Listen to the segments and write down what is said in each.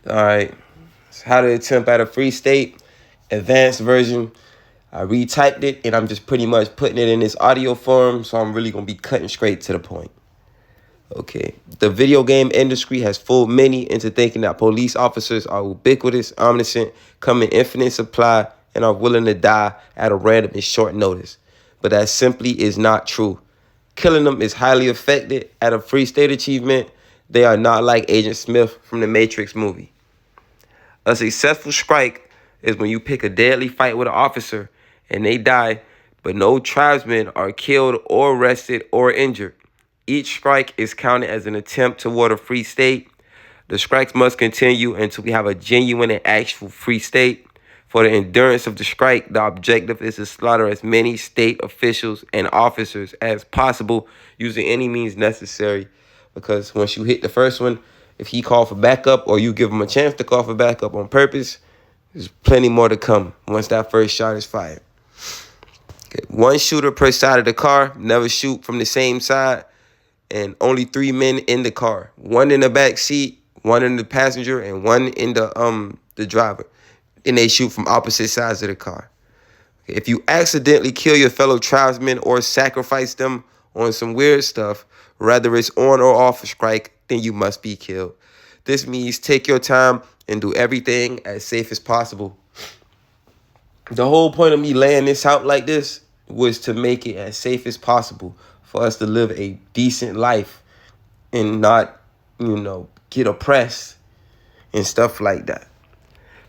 All right. So how to attempt at a free state, advanced version. I retyped it and I'm just pretty much putting it in this audio form, so I'm really gonna be cutting straight to the point. Okay. The video game industry has fooled many into thinking that police officers are ubiquitous, omniscient, come in infinite supply, and are willing to die at a random and short notice. But that simply is not true. Killing them is highly effective at a free state achievement. They are not like Agent Smith from the Matrix movie. A successful strike is when you pick a deadly fight with an officer and they die, but no tribesmen are killed or arrested or injured. Each strike is counted as an attempt toward a free state. The strikes must continue until we have a genuine and actual free state. For the endurance of the strike, the objective is to slaughter as many state officials and officers as possible using any means necessary. Because once you hit the first one, if he called for backup or you give him a chance to call for backup on purpose, there's plenty more to come once that first shot is fired. Okay. One shooter per side of the car. Never shoot from the same side. And only 3 men in the car. One in the back seat, one in the passenger, and one in the driver. And they shoot from opposite sides of the car. If you accidentally kill your fellow tribesmen or sacrifice them on some weird stuff, whether it's on or off a strike, then you must be killed. This means take your time and do everything as safe as possible. The whole point of me laying this out like this was to make it as safe as possible for us to live a decent life and not, get oppressed and stuff like that.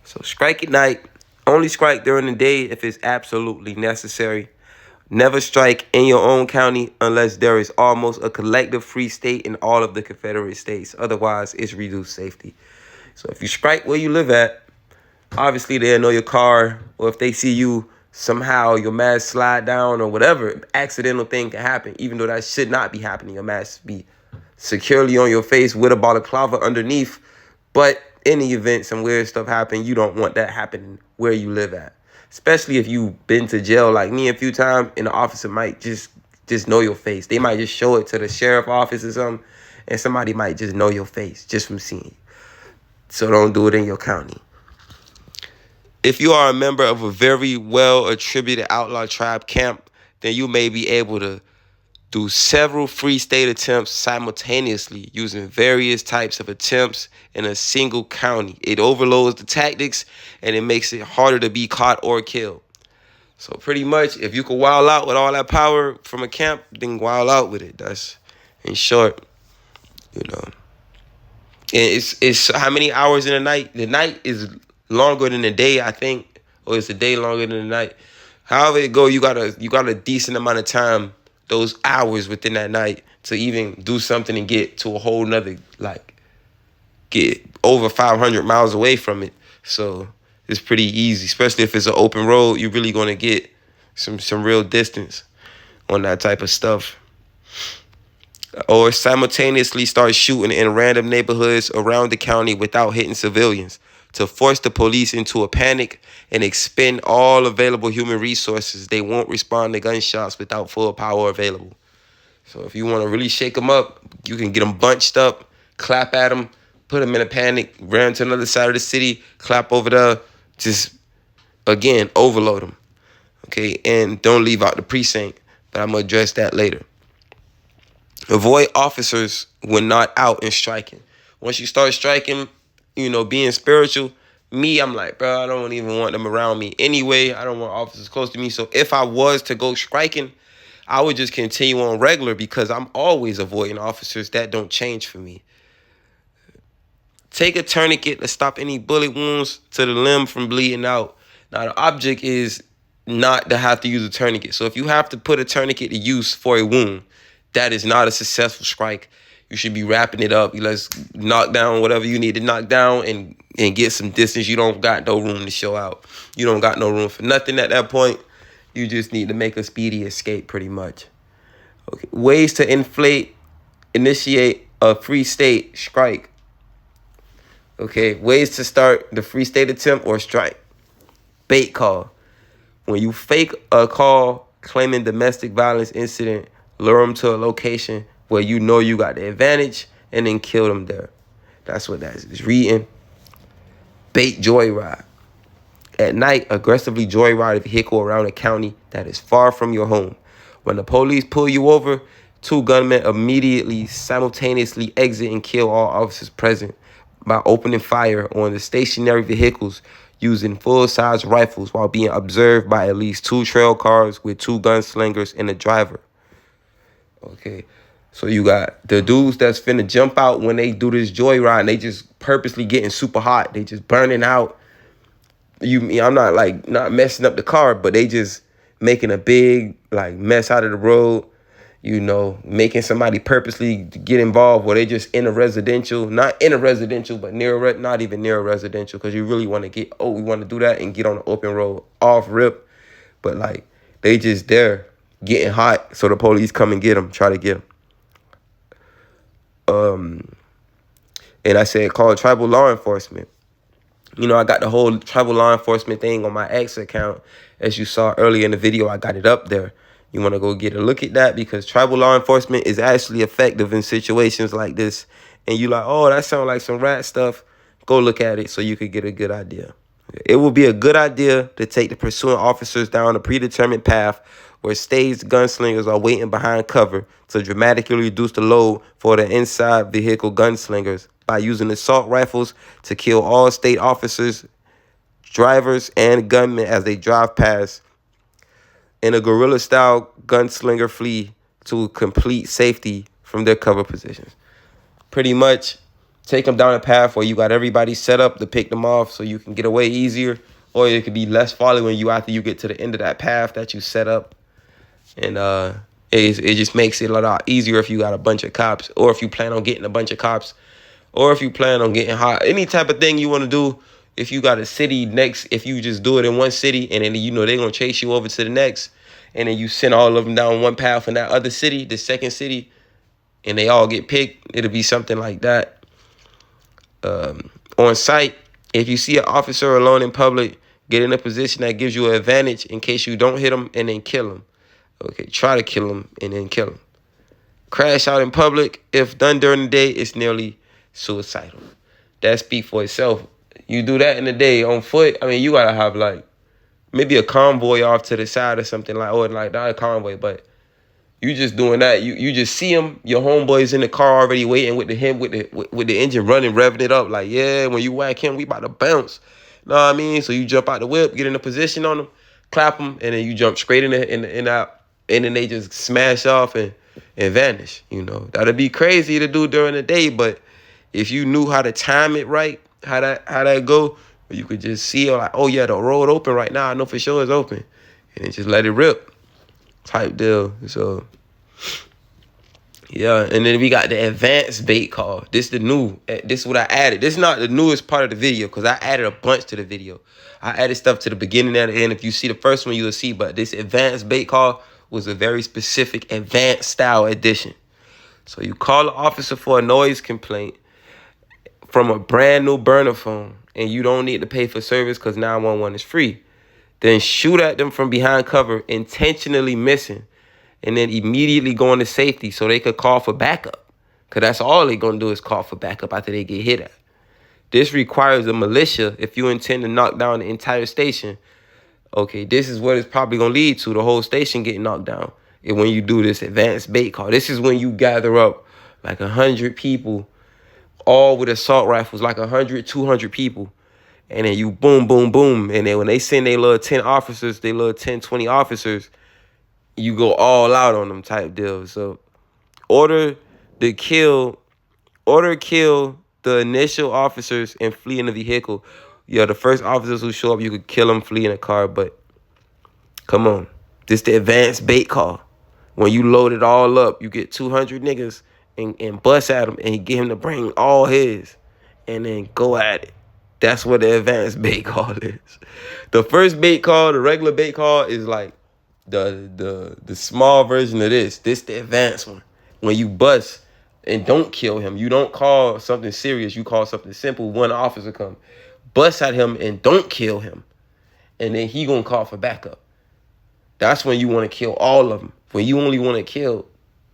So strike at night. Only strike during the day if it's absolutely necessary. Never strike in your own county unless there is almost a collective free state in all of the Confederate states. Otherwise, it's reduced safety. So if you strike where you live at, obviously they'll know your car, or if they see you somehow your mask slide down or whatever accidental thing can happen, even though that should not be happening. Your mask be securely on your face with a balaclava underneath. But in the event some weird stuff happen, you don't want that happening where you live at. Especially if you've been to jail like me a few times, and the officer might just know your face. They might just show it to the sheriff office or something, and somebody might just know your face just from seeing you. So don't do it in your county. If you are a member of a very well-attributed outlaw tribe camp, then you may be able to do several free state attempts simultaneously using various types of attempts in a single county. It overloads the tactics and it makes it harder to be caught or killed. So pretty much, if you could wild out with all that power from a camp, then wild out with it. That's in short, And it's how many hours in a night? The night is longer than the day, I think, or is the day longer than the night? However it go, you got a decent amount of time, those hours within that night, to even do something and get to a whole nother, get over 500 miles away from it. So it's pretty easy, especially if it's an open road. You're really going to get some real distance on that type of stuff. Or simultaneously start shooting in random neighborhoods around the county without hitting civilians to force the police into a panic and expend all available human resources. They won't respond to gunshots without full power available. So if you want to really shake them up, you can get them bunched up, clap at them, put them in a panic, run to another side of the city, clap over there, just, again, overload them. Okay, and don't leave out the precinct, but I'm going to address that later. Avoid officers when not out and striking. Once you start striking, being spiritual, I'm like, bro, I don't even want them around me anyway. I don't want officers close to me. So if I was to go striking, I would just continue on regular because I'm always avoiding officers. That don't change for me. Take a tourniquet to stop any bullet wounds to the limb from bleeding out. Now, the object is not to have to use a tourniquet. So if you have to put a tourniquet to use for a wound, that is not a successful strike. You should be wrapping it up. Let's knock down whatever you need to knock down and get some distance. You don't got no room to show out. You don't got no room for nothing at that point. You just need to make a speedy escape pretty much. Okay. Ways to initiate a free state strike. Okay. Ways to start the free state attempt or strike. Bait call. When you fake a call claiming domestic violence incident, lure them to a location where you know you got the advantage and then kill them there. That's what that is. Reading. bait joyride. At night, aggressively joyride a vehicle around a county that is far from your home. When the police pull you over, two gunmen immediately simultaneously exit and kill all officers present by opening fire on the stationary vehicles using full-size rifles while being observed by at least two trail cars with two gunslingers and a driver. Okay, so you got the dudes that's finna jump out when they do this joyride and they just purposely getting super hot. They just burning out. I'm not like not messing up the car, but they just making a big like mess out of the road, making somebody purposely get involved where they just in a residential, not in a residential, but not even near a residential, because you really want to we want to do that and get on the open road off rip, but like they just there getting hot, so the police come and get them, try to get them. And I said call tribal law enforcement. I got the whole tribal law enforcement thing on my X account. As you saw earlier in the video, I got it up there. You want to go get a look at that, because tribal law enforcement is actually effective in situations like this. And you like, oh, that sounds like some rat stuff. Go look at it so you could get a good idea. It will be a good idea to take the pursuing officers down a predetermined path where staged gunslingers are waiting behind cover to dramatically reduce the load for the inside vehicle gunslingers by using assault rifles to kill all state officers, drivers, and gunmen as they drive past, in a guerrilla-style gunslinger flee to complete safety from their cover positions. Pretty much take them down a path where you got everybody set up to pick them off so you can get away easier, or it could be less following you after you get to the end of that path that you set up. And it just makes it a lot easier if you got a bunch of cops, or if you plan on getting a bunch of cops, or if you plan on getting hot. Any type of thing you want to do, if you got a city next, if you just do it in one city and then they're going to chase you over to the next, and then you send all of them down one path in that other city, the second city, and they all get picked, it'll be something like that. On site, if you see an officer alone in public, get in a position that gives you an advantage in case you don't hit them, and then kill them. Okay, try to kill them and then kill them. Crash out in public, if done during the day, it's nearly suicidal. That speaks for itself. You do that in the day on foot, you gotta have like maybe a convoy off to the side or something, or like not a convoy, but you just doing that. You just see him, your homeboy's in the car already waiting with the engine running, revving it up, like, yeah, when you whack him, we about to bounce. Know what I mean? So you jump out the whip, get in a position on him, clap him, and then you jump straight in out, and then they just smash off and vanish. That'd be crazy to do during the day, but if you knew how to time it right, how that go, you could just see like, oh yeah, the road open right now. I know for sure it's open, and then just let it rip, type deal. So yeah, and then we got the advanced bait call. This is what I added. This is not the newest part of the video, because I added a bunch to the video. I added stuff to the beginning and the end. If you see the first one, you'll see. But this advanced bait call was a very specific advanced style addition. So you call the officer for a noise complaint from a brand new burner phone, and you don't need to pay for service because 911 is free. Then shoot at them from behind cover, intentionally missing, and then immediately go into safety so they could call for backup, because that's all they're going to do is call for backup after they get hit at. This requires a militia if you intend to knock down the entire station. Okay, this is what it's probably going to lead to, the whole station getting knocked down. And when you do this advanced bait call, this is when you gather up like 100 people, all with assault rifles, like 100, 200 people. And then you boom, boom, boom. And then when they send their little 10 officers, their little 10, 20 officers, you go all out on them type deal. So order kill the initial officers and flee in the vehicle. Yeah, the first officers who show up, you could kill them, flee in a car. But come on, this the advanced bait call. When you load it all up, you get 200 niggas and bust at him and get him to bring all his and then go at it. That's what the advanced bait call is. The first bait call, the regular bait call, is like the small version of this. This the advanced one. When you bust and don't kill him, you don't call something serious. You call something simple. One officer come, bust at him and don't kill him, and then he gonna call for backup. That's when you want to kill all of them. When you only want to kill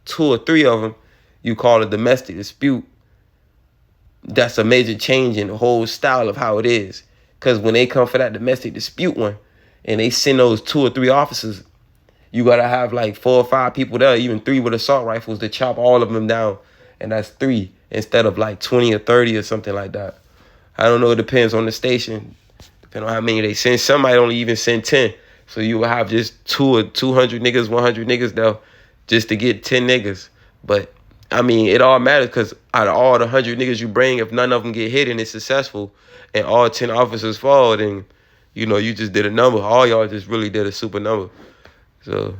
2 or 3 of them, you call a domestic dispute. That's a major change in the whole style of how it is. Because when they come for that domestic dispute one, and they send those 2 or 3 officers, you gotta have like 4 or 5 people there, even 3 with assault rifles to chop all of them down. And that's 3 instead of like 20 or 30 or something like that. I don't know, it depends on the station. Depending on how many they send. Some might only even send 10. So you will have just 200 niggas, 100 niggas there just to get 10 niggas. But I mean, it all matters because out of all the 100 niggas you bring, if none of them get hit and it's successful and all 10 officers fall, then, you know, you just did a number. All y'all just really did a super number. So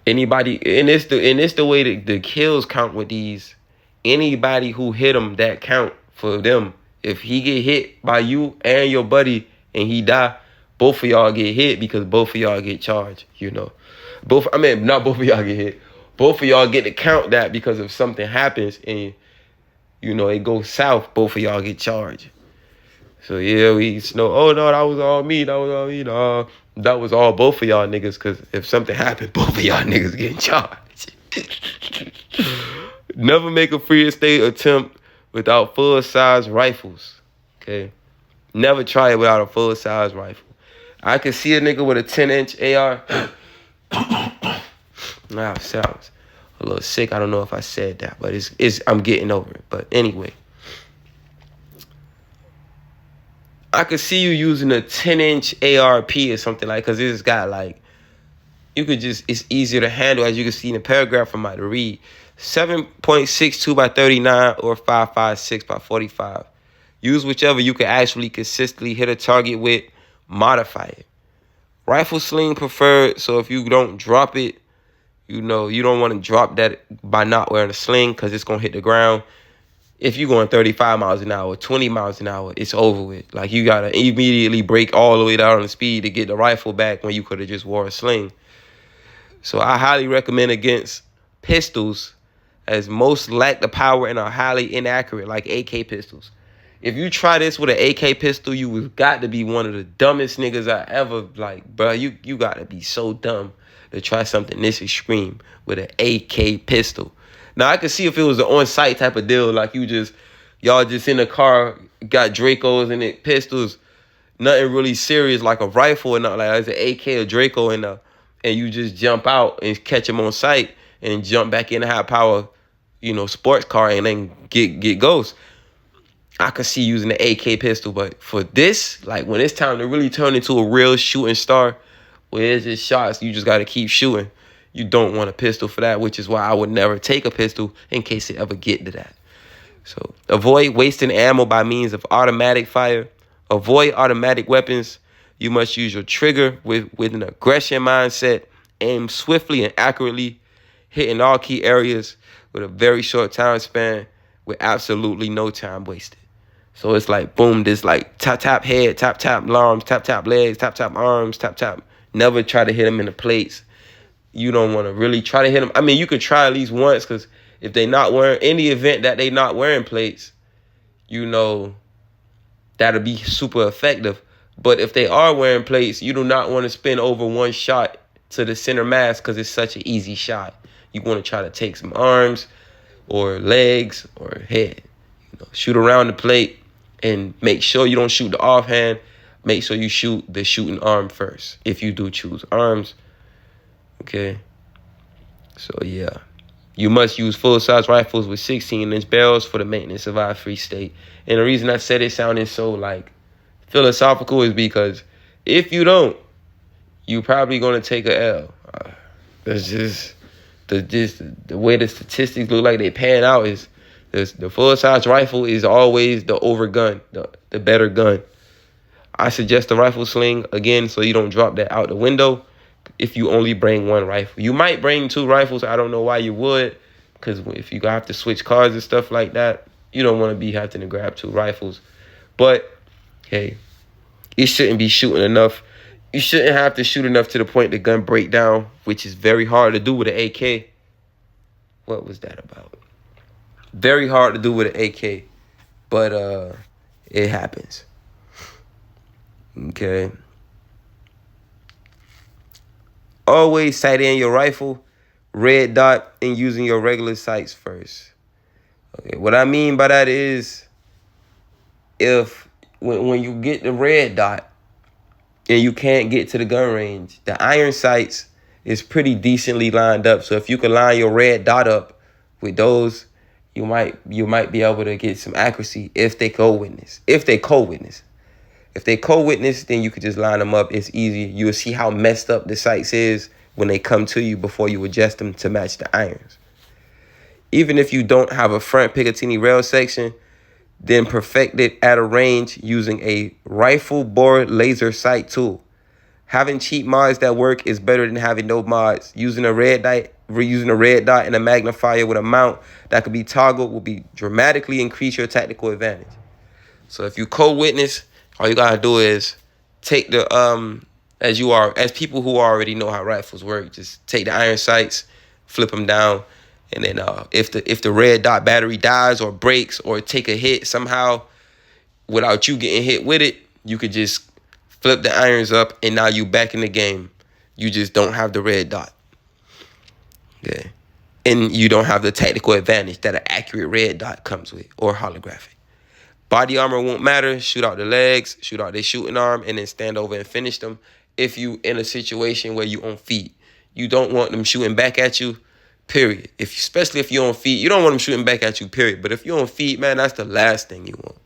anybody, and it's the way that the kills count with these. Anybody who hit them, that count for them. If he get hit by you and your buddy and he die, both of y'all get hit because both of y'all get charged, you know. Not both of y'all get hit. Both of y'all get to count that because if something happens and, you know, it goes south, both of y'all get charged. So, yeah, we know, oh, no, that was all me. That was all me. No, that was all both of y'all niggas because if something happened, both of y'all niggas getting charged. Never make a free estate attempt without full-size rifles, okay? Never try it without a full-size rifle. I can see a nigga with a 10-inch AR. Nah, sounds a little sick. I don't know if I said that, but I'm getting over it. But anyway, I could see you using a 10-inch ARP or something like, because it's got like, it's easier to handle, as you can see in the paragraph I might read. 7.62 by 39 or 5.56 by 45. Use whichever you can actually consistently hit a target with. Modify it. Rifle sling preferred, so if you don't drop it, you know, you don't want to drop that by not wearing a sling because it's going to hit the ground. If you're going 35 miles an hour, 20 miles an hour, it's over with. Like, you got to immediately brake all the way down on the speed to get the rifle back when you could have just wore a sling. So I highly recommend against pistols, as most lack the power and are highly inaccurate, like AK pistols. If you try this with an AK pistol, you got to be one of the dumbest niggas I ever, like, bro, you got to be so dumb to try something this extreme with an AK pistol. Now, I could see if it was an on-site type of deal, like y'all just in the car, got Dracos and it pistols, nothing really serious like a rifle or nothing like that. It's an AK or Draco and you just jump out and catch them on sight and jump back in a high power, you know, sports car and then get ghosts. I could see using the AK pistol, but for this, like when it's time to really turn into a real shooting star, where it's just shots, you just got to keep shooting. You don't want a pistol for that, which is why I would never take a pistol in case it ever get to that. So avoid wasting ammo by means of automatic fire. Avoid automatic weapons. You must use your trigger with an aggression mindset. Aim swiftly and accurately, hitting all key areas with a very short time span with absolutely no time wasted. So it's like, boom, this like tap head, tap arms, tap legs, tap arms, tap. Never try to hit them in the plates. You don't want to really try to hit them. I mean, you could try at least once, because if they not wearing, any event that they not wearing plates, you know, that'll be super effective. But if they are wearing plates, you do not want to spin over one shot to the center mass because it's such an easy shot. You want to try to take some arms or legs or head. You know, shoot around the plate and make sure you don't shoot the offhand. Make sure you shoot the shooting arm first if you do choose arms. Okay. So, yeah. You must use full-size rifles with 16-inch barrels for the maintenance of our free state. And the reason I said it sounding so, like, philosophical is because if you don't, you probably going to take a L. That's just the way the statistics look like they pan out is the full-size rifle is always the over gun, the better gun. I suggest the rifle sling, again, so you don't drop that out the window if you only bring one rifle. You might bring 2 rifles. I don't know why you would, because if you have to switch cars and stuff like that, you don't want to be having to grab 2 rifles. But, hey, you shouldn't be shooting enough. You shouldn't have to shoot enough to the point the gun break down, which is very hard to do with an AK. What was that about? Very hard to do with an AK, but it happens. Okay. Always sight in your rifle, red dot, and using your regular sights first. Okay, what I mean by that is if when you get the red dot and you can't get to the gun range, the iron sights is pretty decently lined up. So if you can line your red dot up with those, you might be able to get some accuracy if they co-witness. If they co-witness. If they co-witness, then you could just line them up. It's easy. You'll see how messed up the sights is when they come to you before you adjust them to match the irons. Even if you don't have a front Picatinny rail section, then perfect it at a range using a rifle bore laser sight tool. Having cheap mods that work is better than having no mods. Using a red dot and a magnifier with a mount that could be toggled will be dramatically increase your tactical advantage. So if you co-witness, all you gotta do is take the as people who already know how rifles work, just take the iron sights, flip them down, and then if the red dot battery dies or breaks or take a hit somehow without you getting hit with it, you could just flip the irons up, and now you back in the game. You just don't have the red dot. Okay. And you don't have the tactical advantage that an accurate red dot comes with, or holographic. Body armor won't matter. Shoot out the legs, shoot out their shooting arm, and then stand over and finish them if you in a situation where you on feet. You don't want them shooting back at you, period. Especially if you're on feet, you don't want them shooting back at you, period. But if you're on feet, man, that's the last thing you want.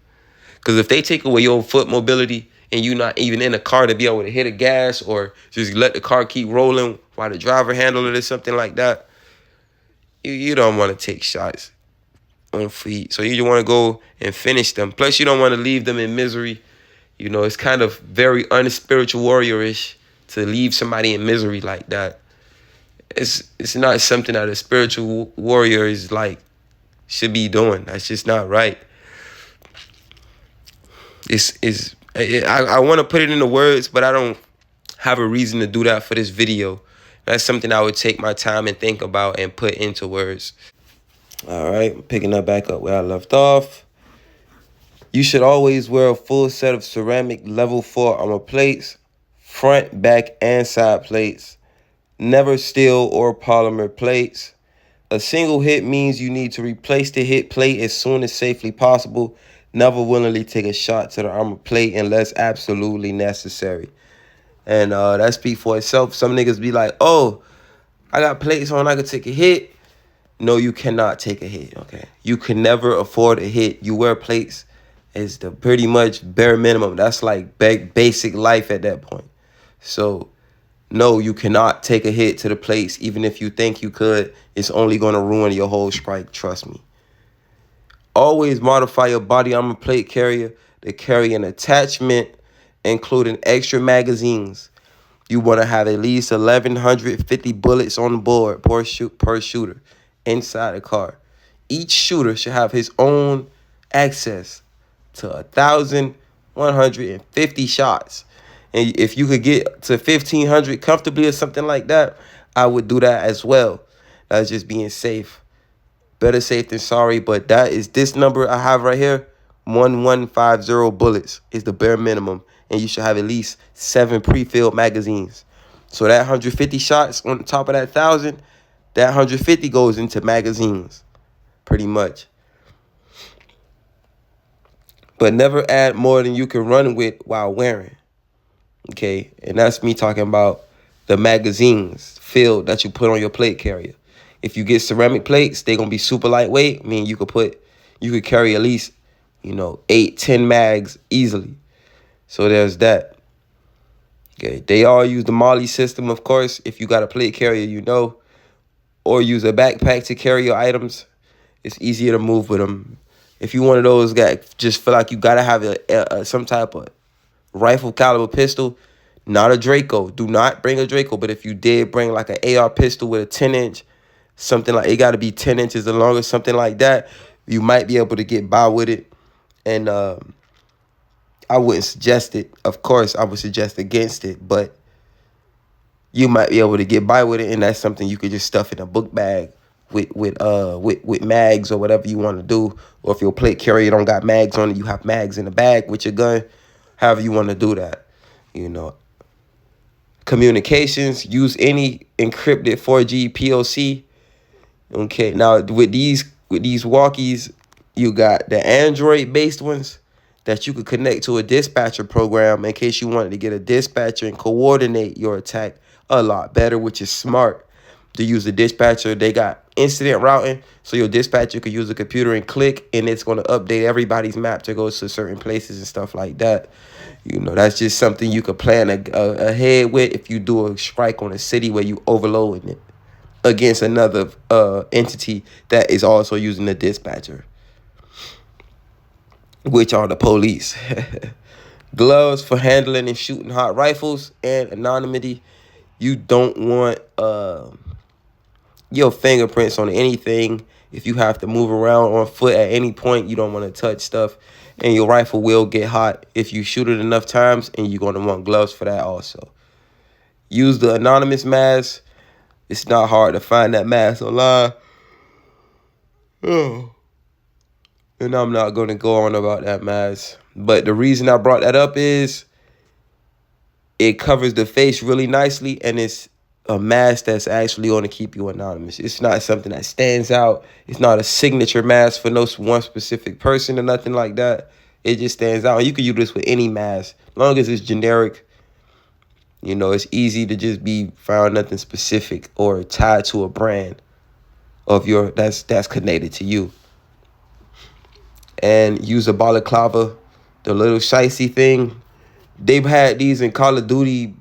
Because if they take away your foot mobility and you're not even in a car to be able to hit a gas or just let the car keep rolling while the driver handle it or something like that, you don't want to take shots on feet. So you want to go and finish them. Plus, you don't want to leave them in misery. You know, it's kind of very unspiritual warrior-ish to leave somebody in misery like that. It's not something that a spiritual warrior is like should be doing. That's just not right. I want to put it into words, but I don't have a reason to do that for this video. That's something I would take my time and think about and put into words. All right, picking up back up where I left off. You should always wear a full set of ceramic level 4 armor plates, front, back, and side plates. Never steel or polymer plates. A single hit means you need to replace the hit plate as soon as safely possible. Never willingly take a shot to the armor plate unless absolutely necessary. And that speaks for itself. Some niggas be like, oh, I got plates on, I could take a hit. No, you cannot take a hit, okay? You can never afford a hit. You wear plates as the pretty much bare minimum. That's like basic life at that point. So, no, you cannot take a hit to the plates. Even if you think you could, it's only going to ruin your whole strike, trust me. Always modify your body armor plate carrier to carry an attachment, including extra magazines. You want to have at least 1,150 bullets on the board per shooter inside the car. Each shooter should have his own access to 1,150 shots. And if you could get to 1,500 comfortably or something like that, I would do that as well. That's just being safe. Better safe than sorry, but that is this number I have right here. 1150 bullets is the bare minimum. And you should have at least 7 pre-filled magazines. So that 150 shots on top of that 1,000, that 150 goes into magazines, pretty much. But never add more than you can run with while wearing. Okay, and that's me talking about the magazines filled that you put on your plate carrier. If you get ceramic plates, they're gonna be super lightweight. I mean, you could carry at least, 8, 10 mags easily. So there's that. Okay, they all use the Molly system, of course. If you got a plate carrier, or use a backpack to carry your items, it's easier to move with them. If you one of those guys, just feel like you gotta have some type of rifle caliber pistol, not a Draco. Do not bring a Draco. But if you did bring like an AR pistol with a 10-inch, something like it got to be 10 inches or longer, something like that, you might be able to get by with it. And I wouldn't suggest it. Of course, I would suggest against it, but you might be able to get by with it, and that's something you could just stuff in a book bag with mags or whatever you want to do. Or if your plate carrier don't got mags on it, you have mags in the bag with your gun. However you want to do that, Communications, use any encrypted 4G POC. Okay, now with these walkies, you got the Android-based ones. that you could connect to a dispatcher program in case you wanted to get a dispatcher and coordinate your attack a lot better, which is smart to use the dispatcher. They got incident routing, so your dispatcher could use the computer and click, and it's going to update everybody's map to go to certain places and stuff like that. That's just something you could plan ahead with if you do a strike on a city where you overloading it against another entity that is also using the dispatcher, which are the police. Gloves for handling and shooting hot rifles and anonymity. You don't want your fingerprints on anything. If you have to move around on foot at any point, you don't want to touch stuff. And your rifle will get hot if you shoot it enough times, and you're going to want gloves for that also. Use the anonymous mask. It's not hard to find that mask online. Oh. And I'm not going to go on about that mask. But the reason I brought that up is it covers the face really nicely, and it's a mask that's actually going to keep you anonymous. It's not something that stands out. It's not a signature mask for no one specific person or nothing like that. It just stands out. And you can use this with any mask. As long as it's generic, it's easy to just be found nothing specific or tied to a brand of that's connected to you. And use a balaclava, the little shicey thing. They've had these in Call of Duty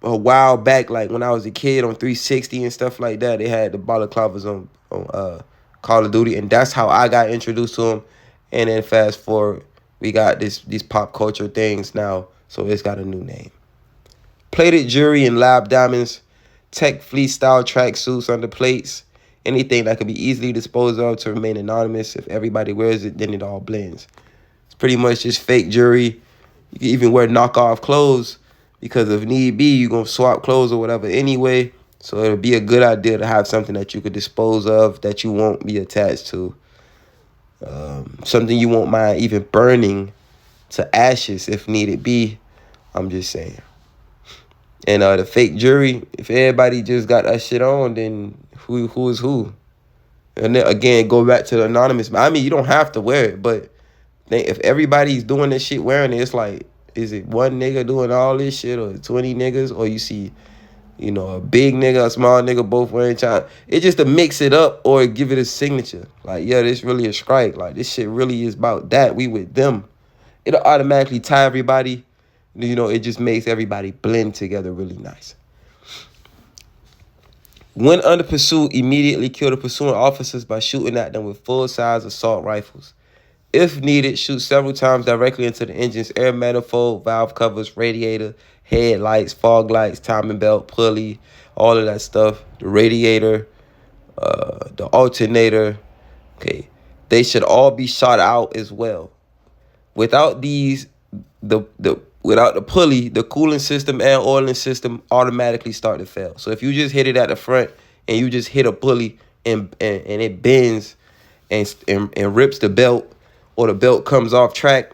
a while back, like when I was a kid on 360 and stuff like that. They had the balaclavas on Call of Duty, and that's how I got introduced to them. And then fast forward, we got these pop culture things now, so it's got a new name. Plated jewelry and lab diamonds, tech fleece style track suits under plates, anything that could be easily disposed of to remain anonymous. If everybody wears it, then it all blends. It's pretty much just fake jewelry. You can even wear knockoff clothes because if need be, you're going to swap clothes or whatever anyway. So it'll be a good idea to have something that you could dispose of that you won't be attached to. Something you won't mind even burning to ashes if needed be. I'm just saying. And the fake jewelry, if everybody just got that shit on, then who is who? And then again, go back to the anonymous. I mean, you don't have to wear it, but if everybody's doing this shit wearing it, it's like, is it one nigga doing all this shit or 20 niggas? Or you see, a big nigga, a small nigga, both wearing China. It's just to mix it up or give it a signature. Like, yeah, this really a strike. Like, this shit really is about that. We with them. It'll automatically tie everybody. It just makes everybody blend together really nice. When under pursuit, immediately kill the pursuing officers by shooting at them with full-size assault rifles. If needed, shoot several times directly into the engine's air manifold, valve covers, radiator, headlights, fog lights, timing belt, pulley, all of that stuff. The radiator, the alternator. Okay, they should all be shot out as well. Without these, without the pulley, the cooling system and oiling system automatically start to fail. So if you just hit it at the front and you just hit a pulley and it bends and rips the belt, or the belt comes off track,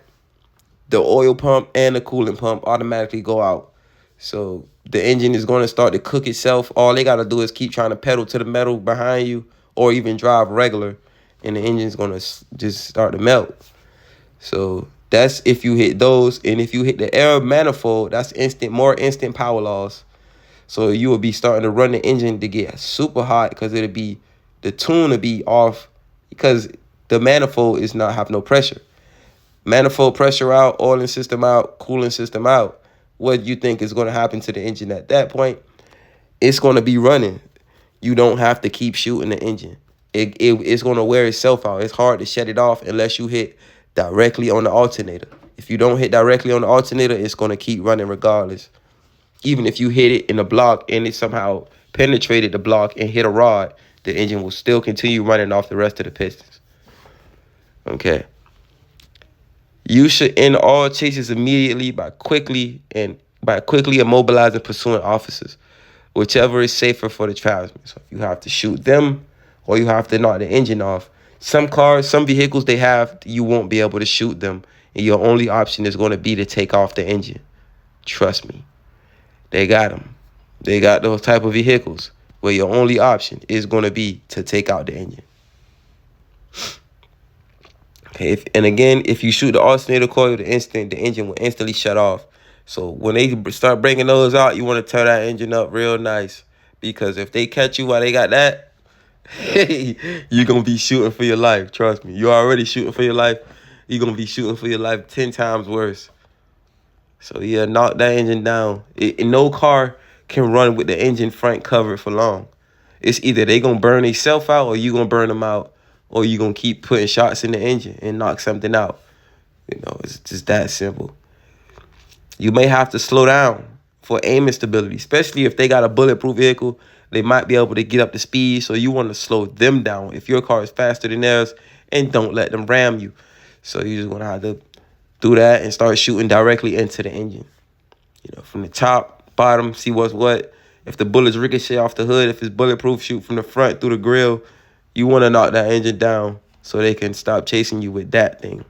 the oil pump and the coolant pump automatically go out. So the engine is going to start to cook itself. All they got to do is keep trying to pedal to the metal behind you or even drive regular, and the engine's going to just start to melt. So that's if you hit those. And if you hit the air manifold, that's more instant power loss. So you will be starting to run the engine to get super hot because the tune will be off because the manifold is not have no pressure. Manifold pressure out, oiling system out, cooling system out. What do you think is going to happen to the engine at that point? It's going to be running. You don't have to keep shooting the engine. It's going to wear itself out. It's hard to shut it off unless you hit directly on the alternator. If you don't hit directly on the alternator, it's going to keep running regardless. Even if you hit it in the block and it somehow penetrated the block and hit a rod, the engine will still continue running off the rest of the pistons. Okay. You should end all chases immediately by quickly immobilizing pursuing officers, whichever is safer for the tribesmen. So if you have to shoot them or you have to knock the engine off, some cars, some vehicles you won't be able to shoot them, and your only option is going to be to take off the engine. Trust me, they got them. They got those type of vehicles where your only option is going to be to take out the engine. And again, if you shoot the alternator coil, the engine will instantly shut off. So when they start breaking those out, you want to turn that engine up real nice, because if they catch you while they got that, you're gonna be shooting for your life. Trust me, you're already shooting for your life. You're gonna be shooting for your life 10 times worse. So yeah, knock that engine down. No car can run with the engine front covered for long. It's either they gonna burn themselves out, or you gonna burn them out, or you gonna keep putting shots in the engine and knock something out. It's just that simple. You may have to slow down for aiming stability, especially if they got a bulletproof vehicle. They might be able to get up to speed, so you want to slow them down if your car is faster than theirs, and don't let them ram you. So you just want to have to do that and start shooting directly into the engine. From the top, bottom, see what's what. If the bullets ricochet off the hood, if it's bulletproof, shoot from the front through the grill. You want to knock that engine down so they can stop chasing you with that thing.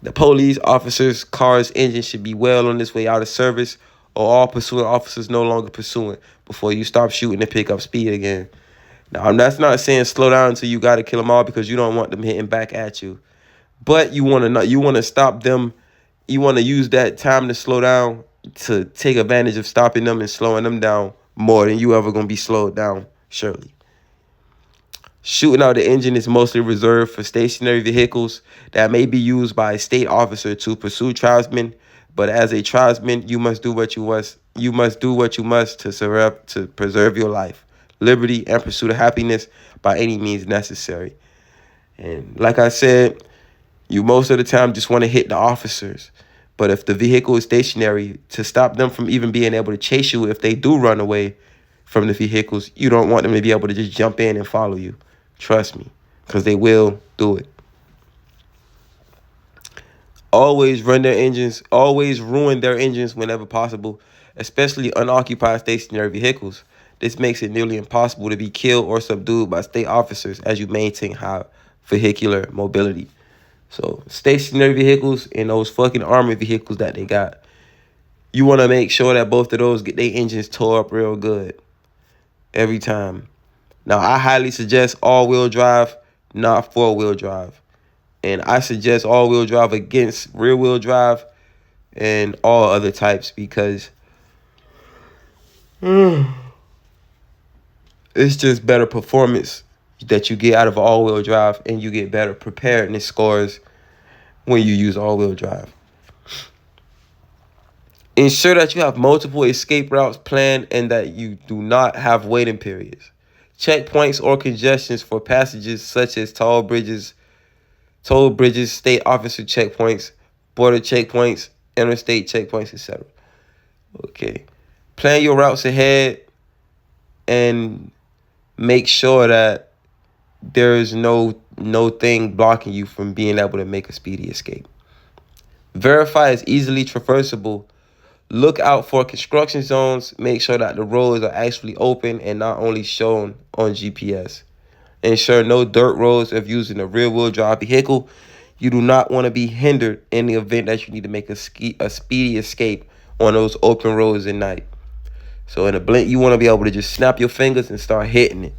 The police officers' car's engine should be well on its way out of service, or all pursuing officers no longer pursuing, before you stop shooting and pick up speed again. Now, that's not saying slow down until you got to kill them all, because you don't want them hitting back at you. But you want to stop them. You want to use that time to slow down to take advantage of stopping them and slowing them down more than you ever going to be slowed down, surely. Shooting out the engine is mostly reserved for stationary vehicles that may be used by a state officer to pursue tribesmen. But as a tribesman, you must do what you must. You must do what you must to preserve your life, liberty, and pursue the happiness by any means necessary. And like I said, you most of the time just want to hit the officers. But if the vehicle is stationary, to stop them from even being able to chase you if they do run away from the vehicles, you don't want them to be able to just jump in and follow you. Trust me, because they will do it. Always ruin their engines whenever possible, especially unoccupied stationary vehicles. This makes it nearly impossible to be killed or subdued by state officers as you maintain high vehicular mobility. So stationary vehicles and those fucking army vehicles that they got, you want to make sure that both of those get their engines tore up real good every time. Now, I highly suggest all-wheel drive, not four-wheel drive. And I suggest all-wheel drive against rear-wheel drive and all other types, because it's just better performance that you get out of all-wheel drive, and you get better preparedness scores when you use all-wheel drive. Ensure that you have multiple escape routes planned and that you do not have waiting periods. Checkpoints or congestions for passages such as toll bridges, state officer checkpoints, border checkpoints, interstate checkpoints, etc. Okay. Plan your routes ahead and make sure that there is no thing blocking you from being able to make a speedy escape. Verify is easily traversable. Look out for construction zones. Make sure that the roads are actually open and not only shown on GPS. Ensure no dirt roads if using a rear-wheel drive vehicle. You do not want to be hindered in the event that you need to make a speedy escape on those open roads at night. So in a blink, you want to be able to just snap your fingers and start hitting it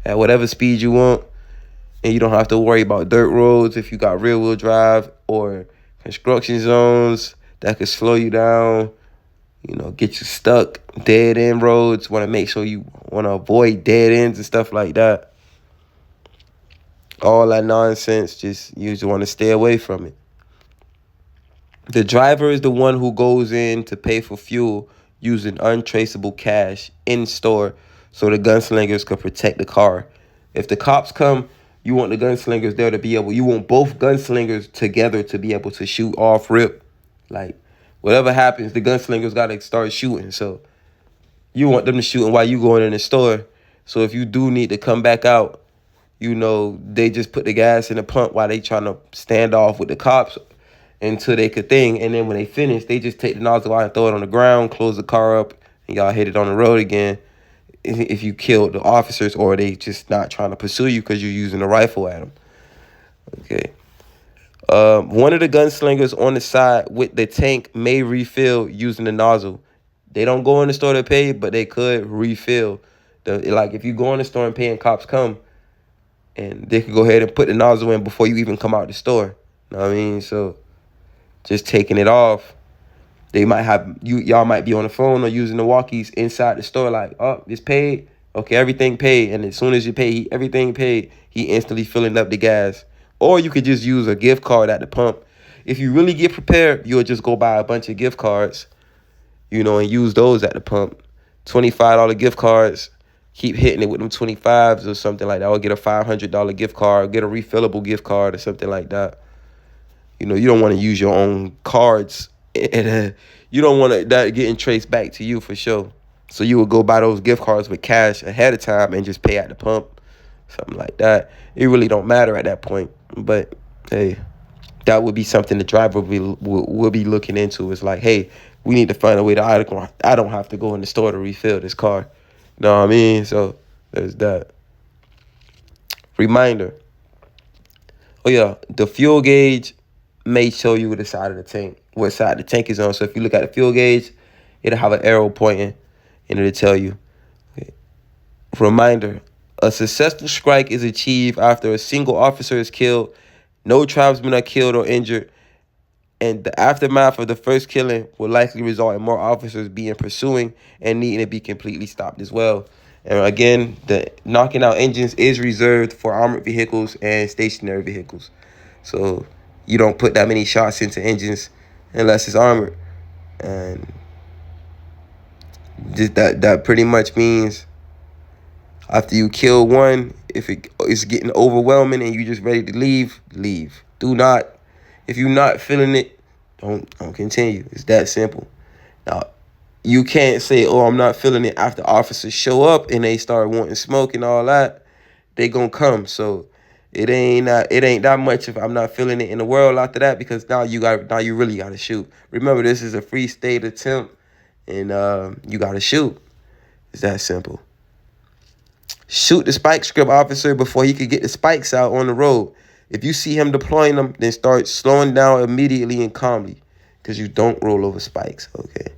at whatever speed you want. And you don't have to worry about dirt roads if you got rear-wheel drive, or construction zones that could slow you down, get you stuck, dead end roads. Want to make sure you want to avoid dead ends and stuff like that. All that nonsense, you just want to stay away from it. The driver is the one who goes in to pay for fuel using untraceable cash in store, so the gunslingers could protect the car. If the cops come, you want the gunslingers there to be able, you want both gunslingers together to be able to shoot off rip. Like, whatever happens, the gunslingers got to start shooting. So you want them to shoot while you going in the store. So if you do need to come back out, they just put the gas in the pump while they trying to stand off with the cops until they could thing. And then when they finish, they just take the nozzle out and throw it on the ground, close the car up, and y'all hit it on the road again. If you killed the officers, or they just not trying to pursue you because you're using a rifle at them. Okay. One of the gunslingers on the side with the tank may refill using the nozzle. They don't go in the store to pay, but they could refill. Like if you go in the store and pay and cops come, and they could go ahead and put the nozzle in before you even come out the store. You know what I mean? So just taking it off. They might have y'all might be on the phone or using the walkies inside the store, like, oh, it's paid. Okay, everything paid. And as soon as you pay, everything paid, he instantly filling up the gas. Or you could just use a gift card at the pump. If you really get prepared, you'll just go buy a bunch of gift cards, and use those at the pump. $25 gift cards. Keep hitting it with them 25s or something like that. Or get a $500 gift card, get a refillable gift card or something like that. You don't want to use your own cards, and you don't want that getting traced back to you for sure. So you would go buy those gift cards with cash ahead of time and just pay at the pump, something like that. It really don't matter at that point. But hey, that would be something the driver will be looking into. It's like, hey, we need to find a way that I don't have to go in the store to refill this car. You know what I mean? So there's that. Reminder. Oh yeah, the fuel gauge may show you what side the tank is on. So if you look at the fuel gauge, it'll have an arrow pointing, and it'll tell you. Okay. Reminder, a successful strike is achieved after a single officer is killed, no tribesmen are killed or injured, and the aftermath of the first killing will likely result in more officers being pursuing and needing to be completely stopped as well. And again, the knocking out engines is reserved for armored vehicles and stationary vehicles. So you don't put that many shots into engines unless it's armored. And that pretty much means after you kill one, if it's getting overwhelming and you just ready to leave, leave. If you're not feeling it, don't continue. It's that simple. Now, you can't say, oh, I'm not feeling it after officers show up and they start wanting smoke and all that. They gonna come. So it ain't that much if I'm not feeling it in the world after that, because now you really gotta shoot. Remember, this is a free state attempt, and you gotta shoot. It's that simple. Shoot the spike script officer before he could get the spikes out on the road. If you see him deploying them, then start slowing down immediately and calmly, because you don't roll over spikes, okay?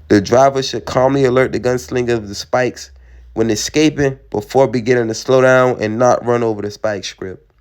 The driver should calmly alert the gunslinger of the spikes when escaping before beginning to slow down and not run over the spike script.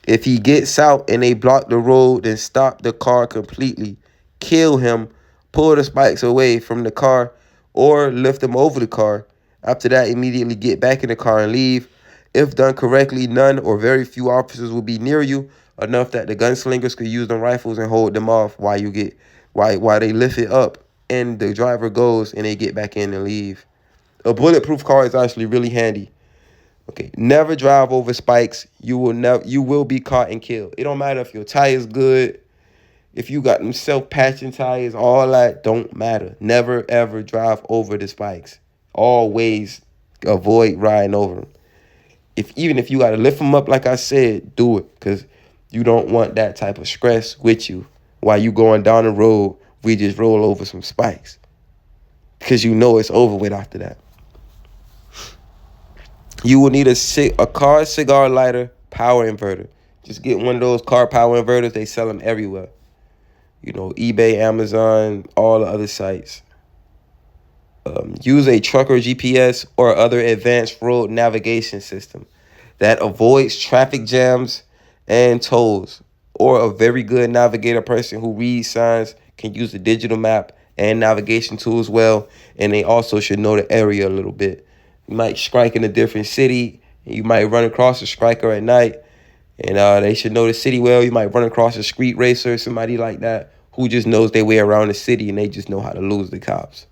If he gets out and they block the road, then stop the car completely. Kill him, pull the spikes away from the car, or lift them over the car. After that, immediately get back in the car and leave. If done correctly, none or very few officers will be near you, enough that the gunslingers could use them rifles and hold them off while they lift it up and the driver goes and they get back in and leave. A bulletproof car is actually really handy. Okay, never drive over spikes. You will be caught and killed. It don't matter if your tire's good, if you got them self-patching tires, all that don't matter. Never ever drive over the spikes. Always avoid riding over them. Even if you got to lift them up, like I said, do it, because you don't want that type of stress with you while you going down the road. We just roll over some spikes, because you know it's over with after that. You will need a car cigar lighter power inverter. Just get one of those car power inverters. They sell them everywhere. eBay, Amazon, all the other sites. Use a trucker GPS or other advanced road navigation system that avoids traffic jams and tolls. Or a very good navigator person who reads signs can use the digital map and navigation tool as well. And they also should know the area a little bit. You might strike in a different city, and you might run across a striker at night, and they should know the city well. You might run across a street racer, somebody like that, who just knows their way around the city, and they just know how to lose the cops.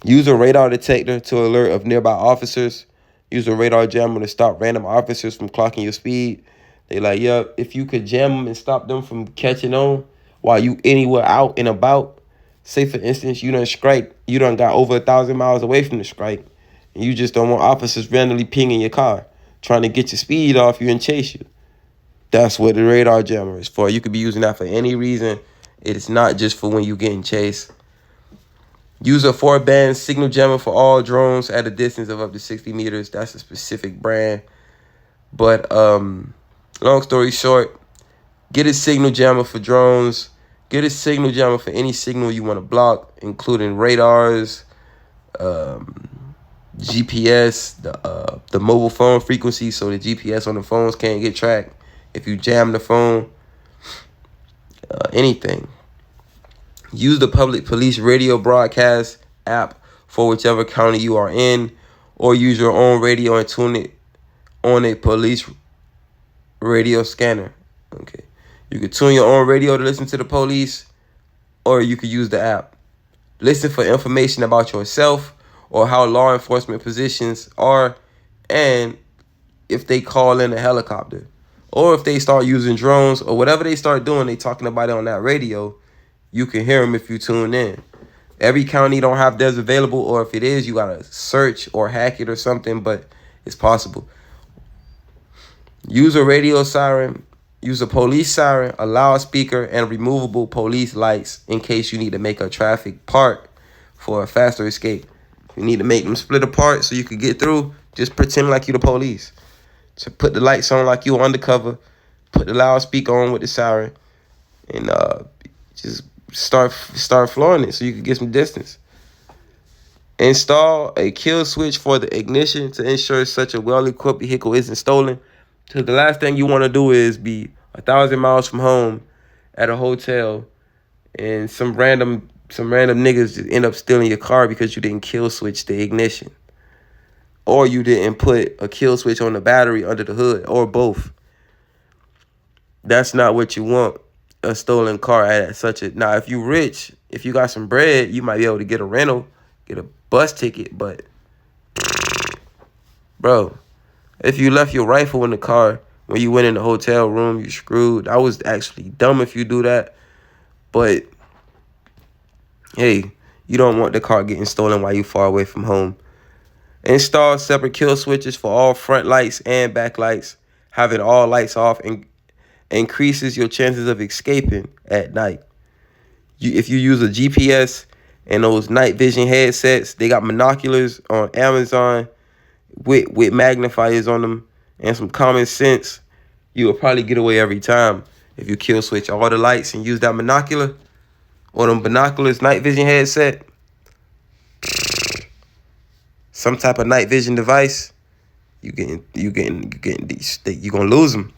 Use a radar detector to alert of nearby officers. Use a radar jammer to stop random officers from clocking your speed. They like, yeah, if you could jam them and stop them from catching on while you anywhere out and about. Say, for instance, you done got over 1,000 miles away from the strike, and you just don't want officers randomly pinging your car, trying to get your speed off you and chase you. That's what the radar jammer is for. You could be using that for any reason. It's not just for when you're getting chased. Use a 4-band signal jammer for all drones at a distance of up to 60 meters. That's a specific brand. But long story short, get a signal jammer for drones. Get a signal jammer for any signal you want to block, including radars, GPS, the mobile phone frequency, so the GPS on the phones can't get tracked. If you jam the phone, anything. Use the public police radio broadcast app for whichever county you are in, or use your own radio and tune it on a police radio scanner. Okay. You can tune your own radio to listen to the police, or you could use the app. Listen for information about yourself or how law enforcement positions are, and if they call in a helicopter, or if they start using drones, or whatever they start doing, they talking about it on that radio, you can hear them if you tune in. Every county don't have theirs available, or if it is, you gotta search or hack it or something, but it's possible. Use a radio siren, use a police siren, a loudspeaker, and removable police lights in case you need to make a traffic part for a faster escape. You need to make them split apart so you can get through. Just pretend like you the police. So put the lights on like you undercover. Put the loudspeaker on with the siren, and just start flooring it so you can get some distance. Install a kill switch for the ignition to ensure such a well-equipped vehicle isn't stolen. Because the last thing you want to do is be 1,000 miles from home at a hotel, and some random niggas just end up stealing your car because you didn't kill switch the ignition, or you didn't put a kill switch on the battery under the hood, or both. That's not what you want, a stolen car at such a... Now, if you rich, if you got some bread, you might be able to get a rental, get a bus ticket, but bro, if you left your rifle in the car when you went in the hotel room, you screwed. That was actually dumb if you do that. But, hey, you don't want the car getting stolen while you far away from home. Install separate kill switches for all front lights and back lights. Having all lights off increases your chances of escaping at night. If you use a GPS and those night vision headsets, they got binoculars on Amazon with magnifiers on them and some common sense, you will probably get away every time if you kill switch all the lights and use that binocular or them binoculars night vision headset, some type of night vision device. You gonna lose them.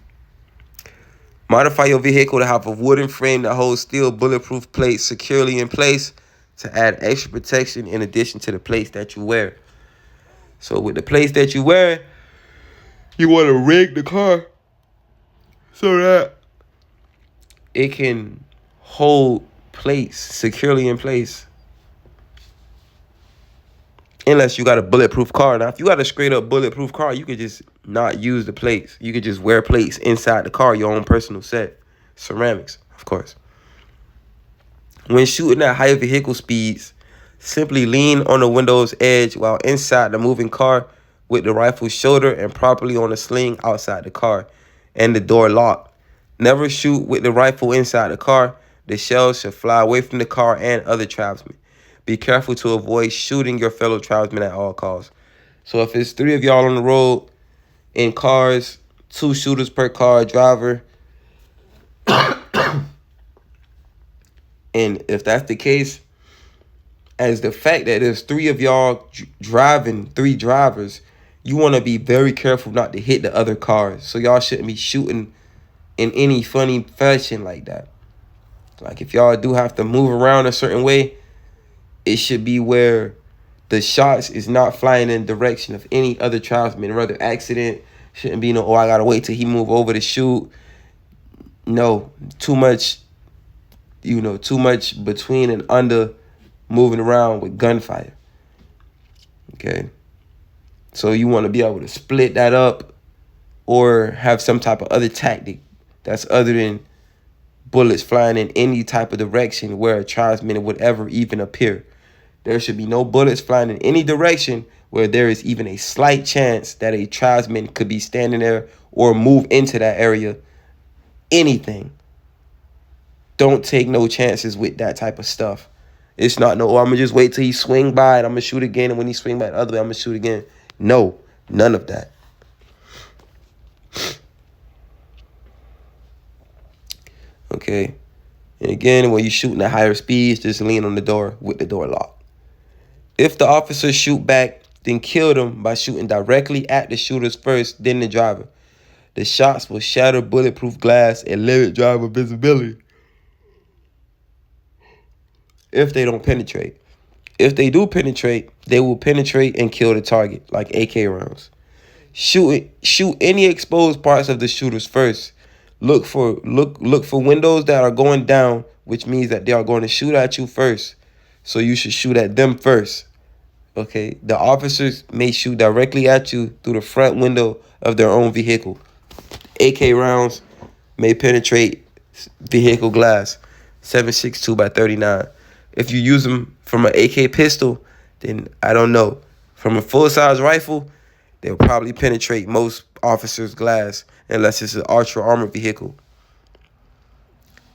Modify your vehicle to have a wooden frame that holds steel bulletproof plates securely in place to add extra protection in addition to the plates that you wear. So with the plates that you wear, you want to rig the car so that it can hold plates securely in place. Unless you got a bulletproof car. Now, if you got a straight up bulletproof car, you could just not use the plates. You could just wear plates inside the car, your own personal set. Ceramics, of course. When shooting at higher vehicle speeds, simply lean on the window's edge while inside the moving car with the rifle shoulder and properly on a sling outside the car and the door locked. Never shoot with the rifle inside the car. The shells should fly away from the car and other tribesmen. Be careful to avoid shooting your fellow tribesmen at all costs. So if it's 3 of y'all on the road in cars, 2 shooters per car driver, and if that's the case, as the fact that there's 3 of y'all driving, 3 drivers, you want to be very careful not to hit the other cars. So y'all shouldn't be shooting in any funny fashion like that. Like if y'all do have to move around a certain way, it should be where the shots is not flying in the direction of any other tribesman. Rather accident. Shouldn't be no, oh, I got to wait till he move over to shoot. No, too much, too much between and under moving around with gunfire. Okay. So you want to be able to split that up or have some type of other tactic that's other than bullets flying in any type of direction where a tribesman would ever even appear. There should be no bullets flying in any direction where there is even a slight chance that a tribesman could be standing there or move into that area. Anything. Don't take no chances with that type of stuff. It's not no, I'm going to just wait till he swing by and I'm going to shoot again. And when he swing by the other way, I'm going to shoot again. No, none of that. Okay. And again, when you're shooting at higher speeds, just lean on the door with the door locked. If the officers shoot back, then kill them by shooting directly at the shooters first, then the driver. The shots will shatter bulletproof glass and limit driver visibility if they don't penetrate. If they do penetrate, they will penetrate and kill the target, like AK rounds. Shoot any exposed parts of the shooters first. Look for windows that are going down, which means that they are going to shoot at you first. So you should shoot at them first. Okay? The officers may shoot directly at you through the front window of their own vehicle. AK rounds may penetrate vehicle glass, 7.62 by 39. If you use them from an AK pistol, then I don't know. From a full-size rifle, they'll probably penetrate most officers' glass unless it's an ultra-armored vehicle.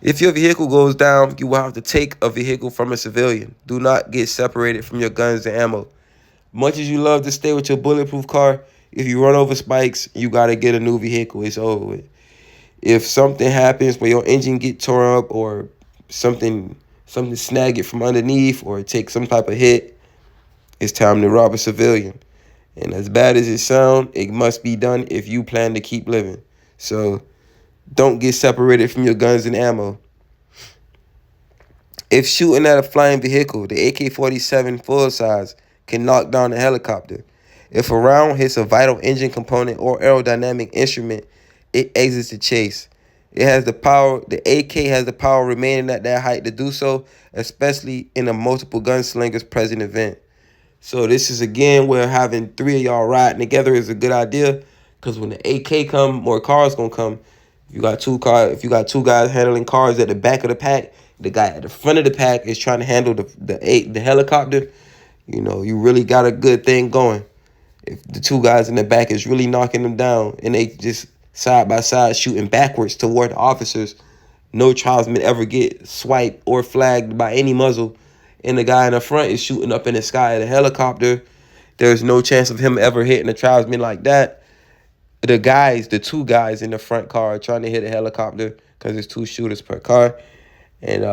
If your vehicle goes down, you will have to take a vehicle from a civilian. Do not get separated from your guns and ammo. Much as you love to stay with your bulletproof car, if you run over spikes, you got to get a new vehicle. It's over with. If something happens where your engine get torn up or something snag it from underneath or take some type of hit, it's time to rob a civilian. And as bad as it sounds, it must be done if you plan to keep living. So don't get separated from your guns and ammo. If shooting at a flying vehicle, the AK-47 full size can knock down a helicopter. If a round hits a vital engine component or aerodynamic instrument, it exits the chase. It has the power. The AK has the power remaining at that height to do so, especially in a multiple gunslingers present event. So this is again where having three of y'all riding together is a good idea, because when the AK come, more cars gonna come. If you got two guys handling cars at the back of the pack, the guy at the front of the pack is trying to handle the helicopter. You know, you really got a good thing going. If the two guys in the back is really knocking them down and they just side by side shooting backwards toward the officers, no tribesman ever get swiped or flagged by any muzzle, and the guy in the front is shooting up in the sky at a helicopter, there's no chance of him ever hitting a tribesman like that. The two guys in the front car are trying to hit a helicopter because there's two shooters per car. And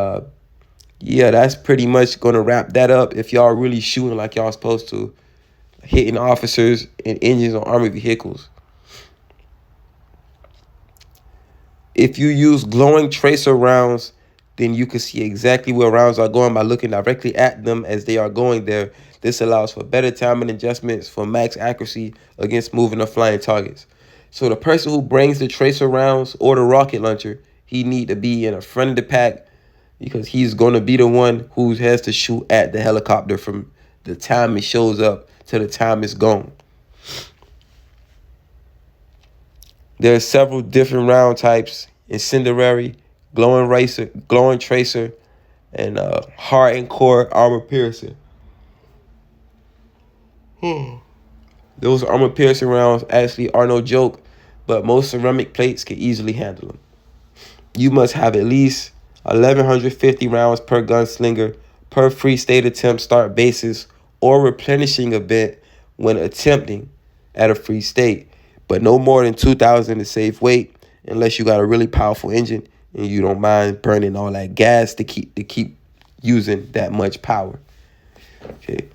yeah, that's pretty much going to wrap that up. If y'all really shooting like y'all supposed to, hitting officers and engines on armored vehicles. If you use glowing tracer rounds, then you can see exactly where rounds are going by looking directly at them as they are going there. This allows for better timing adjustments for max accuracy against moving or flying targets. So the person who brings the tracer rounds or the rocket launcher, he need to be in the front of the pack, because he's going to be the one who has to shoot at the helicopter from the time it shows up to the time it's gone. There are several different round types: incendiary, glowing tracer, and hardened core armor piercing. Those armor piercing rounds actually are no joke, but most ceramic plates can easily handle them. You must have at least 1,150 rounds per gunslinger per free state attempt start basis or replenishing event when attempting at a free state, but no more than 2,000 to save weight, unless you got a really powerful engine and you don't mind burning all that gas to keep using that much power. Okay.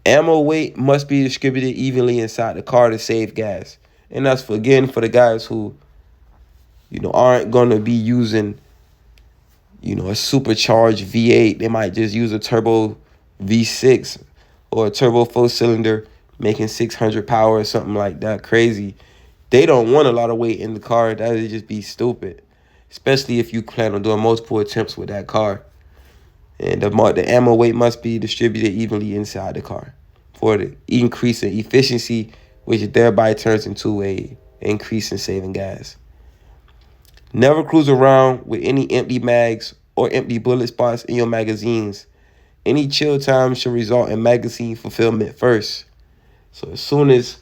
Ammo weight must be distributed evenly inside the car to save gas. And that's for the guys who, aren't going to be using, a supercharged V8. They might just use a turbo V6 or a turbo 4-cylinder making 600 power or something like that crazy. They don't want a lot of weight in the car. That would just be stupid, especially if you plan on doing multiple attempts with that car. And the ammo weight must be distributed evenly inside the car for the increase in efficiency, which thereby turns into a increase in saving gas. Never cruise around with any empty mags or empty bullet spots in your magazines. Any chill time should result in magazine fulfillment first. So as soon as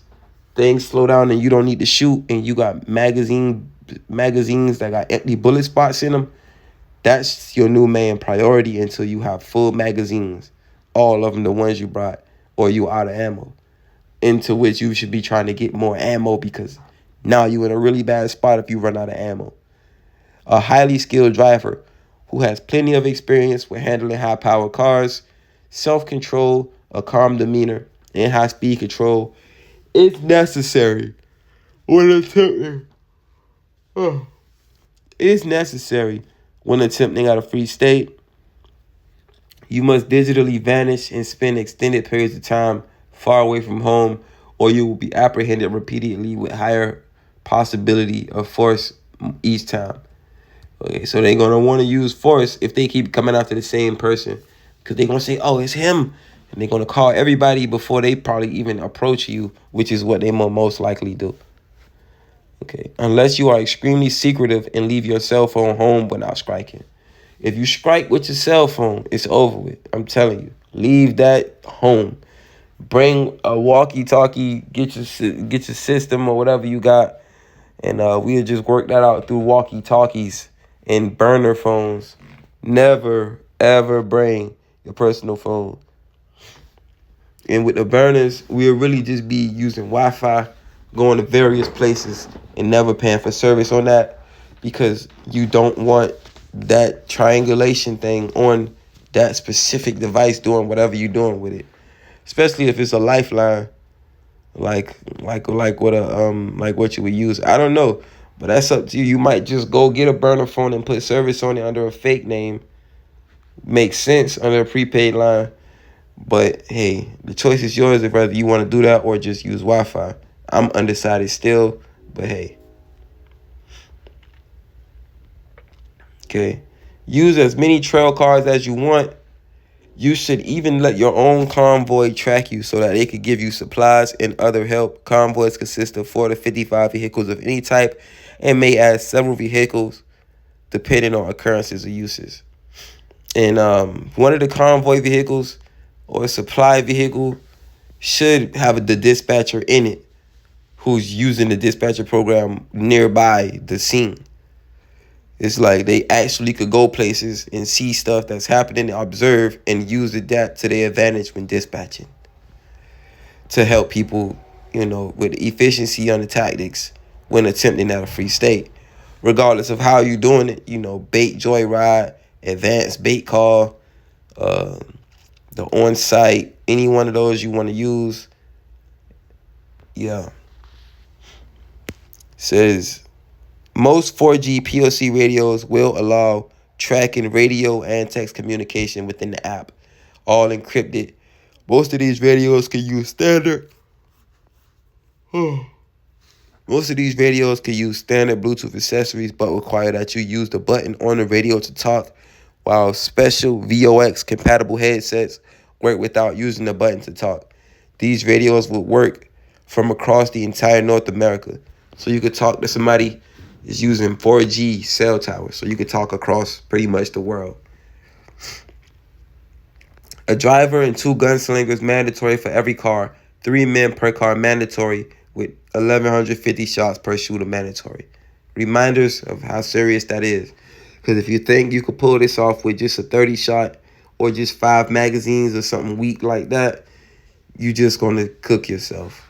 things slow down and you don't need to shoot and you got magazines that got empty bullet spots in them, that's your new main priority until you have full magazines, all of them the ones you brought, or you out of ammo, into which you should be trying to get more ammo, because now you're in a really bad spot if you run out of ammo. A highly skilled driver who has plenty of experience with handling high-powered cars, self-control, a calm demeanor, and high-speed control is necessary when attempting. Is necessary when attempting out a free state. You must digitally vanish and spend extended periods of time far away from home, or you will be apprehended repeatedly with higher possibility of force each time. Okay, so they're gonna want to use force if they keep coming after the same person, because they're gonna say, "Oh, it's him," and they're gonna call everybody before they probably even approach you, which is what they will most likely do. Okay, unless you are extremely secretive and leave your cell phone home without striking. If you strike with your cell phone, it's over with. I'm telling you, leave that home. Bring a walkie-talkie, get your system or whatever you got, and we'll just work that out through walkie-talkies and burner phones. Never ever bring your personal phone. And with the burners, we'll really just be using Wi-Fi, going to various places, and never paying for service on that, because you don't want that triangulation thing on that specific device doing whatever you're doing with it. Especially if it's a lifeline, like what you would use. I don't know, but that's up to you. You might just go get a burner phone and put service on it under a fake name. Makes sense under a prepaid line. But hey, the choice is yours if whether you want to do that or just use Wi-Fi. I'm undecided still, but hey. Okay. Use as many trail cars as you want. You should even let your own convoy track you so that they could give you supplies and other help. Convoys consist of 4 to 55 vehicles of any type and may add several vehicles depending on occurrences or uses. And one of the convoy vehicles or supply vehicle should have the dispatcher in it who's using the dispatcher program nearby the scene. It's like they actually could go places and see stuff that's happening, observe, and use that to their advantage when dispatching to help people, with efficiency on the tactics when attempting at a free state. Regardless of how you're doing it, bait joyride, advanced bait call, the on-site, any one of those you want to use. Yeah. Says most 4G POC radios will allow tracking radio and text communication within the app, all encrypted. Most of these radios can use standard. Most of these radios can use standard Bluetooth accessories, but require that you use the button on the radio to talk, while special VOX compatible headsets work without using the button to talk. These radios will work from across the entire North America. So you could talk to somebody is using 4G cell towers, so you could talk across pretty much the world. A driver and 2 gunslingers mandatory for every car. 3 men per car mandatory, with 1,150 shots per shooter mandatory. Reminders of how serious that is. Because if you think you could pull this off with just a 30 shot or just 5 magazines or something weak like that, you're just going to cook yourself.